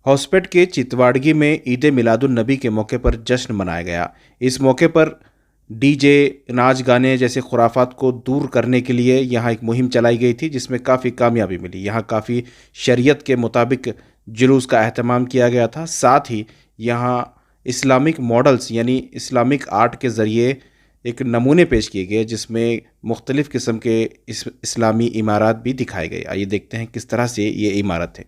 हॉस्पेट के चितवाड़गी में ईद मिलादुन नबी के मौके पर जश्न मनाया गया। इस मौके पर डीजे, नाच गाने जैसे खुराफात को दूर करने के लिए यहाँ एक मुहिम चलाई गई थी, जिसमें काफ़ी कामयाबी मिली। यहाँ काफ़ी शरीयत के मुताबिक जुलूस का अहतमाम किया गया था। साथ ही यहाँ इस्लामिक मॉडल्स यानी इस्लामिक आर्ट के ज़रिए एक नमूने पेश किए गए, जिसमें मुख्तलिफ़ किस्म के इस्लामी इमारत भी दिखाए गए। आइए देखते हैं किस तरह से ये इमारत है।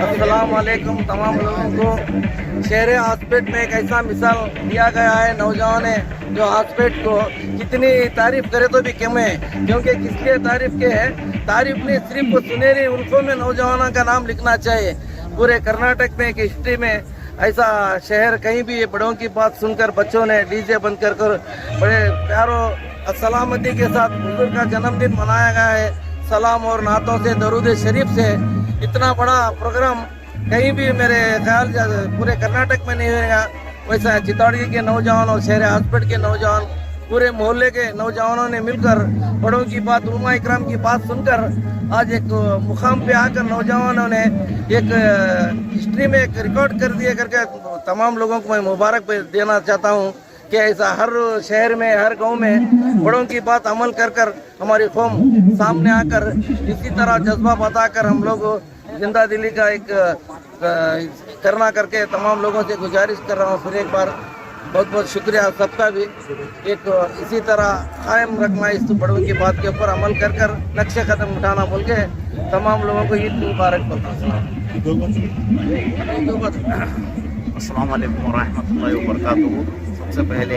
अस्सलाम वालेकुम तमाम लोगों को। शहर हॉस्पेट में एक ऐसा मिसाल दिया गया है नौजवान है जो हॉस्पेट को कितनी तारीफ करे तो भी कम है, क्योंकि किसके तारीफ के है, तारीफ नहीं सिर्फ सुनहरी उल्फों में नौजवानों का नाम लिखना चाहिए। पूरे कर्नाटक में एक हिस्ट्री में ऐसा शहर कहीं भी बड़ों की बात सुनकर बच्चों ने डीजे बंद कर बड़े प्यारों सलामती के साथ बुजुर्ग का जन्मदिन मनाया गया है। सलाम और नातों से, दरूद शरीफ से इतना बड़ा प्रोग्राम कहीं भी मेरे ख्याल पूरे कर्नाटक में नहीं होगा। वैसा चितौड़गी के नौजवान और शहर हॉस्पिटल के नौजवान, पूरे मोहल्ले के नौजवानों ने मिलकर बड़ों की बात, उलमा इकराम की बात सुनकर आज एक मुकाम पे आकर नौजवानों ने एक हिस्ट्री में एक रिकॉर्ड कर दिया करके तमाम लोगों को मैं मुबारक देना चाहता हूँ कि ऐसा हर शहर में, हर गांव में बड़ों की बात अमल कर हमारी कौम सामने आकर इसी तरह जज्बा बताकर हम लोग जिंदा दिली का एक करना करके तमाम लोगों से गुजारिश कर रहा हूँ। फिर एक बार बहुत बहुत शुक्रिया सबका भी। एक इसी तरह कायम रखना इस बड़ों की बात के ऊपर अमल कर नक्शे कदम उठाना बोल के तमाम लोगों को ईद मुबारक बोलता हूँ। अस्सलाम वालेकुम रहमतुल्लाहि व बरकातहू। सबसे पहले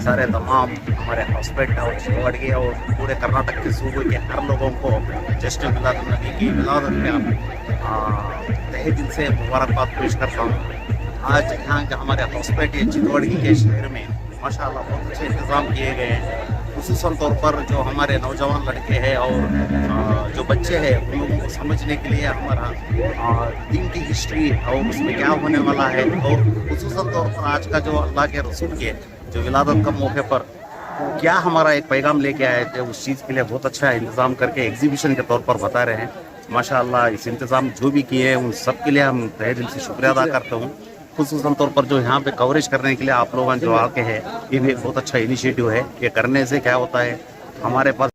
सारे तमाम हमारे हॉस्पिटल और चितौड़गी और पूरे कर्नाटक के सूबे के हर लोगों को जश्न मिलादुन नबी की मिलादत में तहे दिल से मुबारकबाद पेश करता हूँ। आज यहाँ के हमारे हॉस्पिटल चितौड़गी के शहर में माशाअल्लाह बहुत अच्छे इंतज़ाम किए गए हैं। खुसूसन तौर पर जो हमारे नौजवान लड़के हैं और जो बच्चे हैं उन लोगों को समझने के लिए हमारा दिन की हिस्ट्री और उसमें क्या होने वाला है, और खुसूसन तौर पर आज का जो अल्लाह के रसूल के जो विलादत का मौके पर क्या हमारा एक पैगाम लेके आए थे, उस चीज़ के लिए बहुत अच्छा इंतज़ाम करके एग्जीबिशन के तौर पर बता रहे हैं। माशाअल्लाह इस इंतज़ाम जो भी किए हैं उन सब के लिए हम तहे दिल से शुक्रिया अदा करता हूँ। खुसूसन तौर पर जो यहाँ पे कवरेज करने के लिए आप लोगों जो आके हैं, ये भी एक बहुत अच्छा इनिशिएटिव है। ये करने से क्या होता है, हमारे पास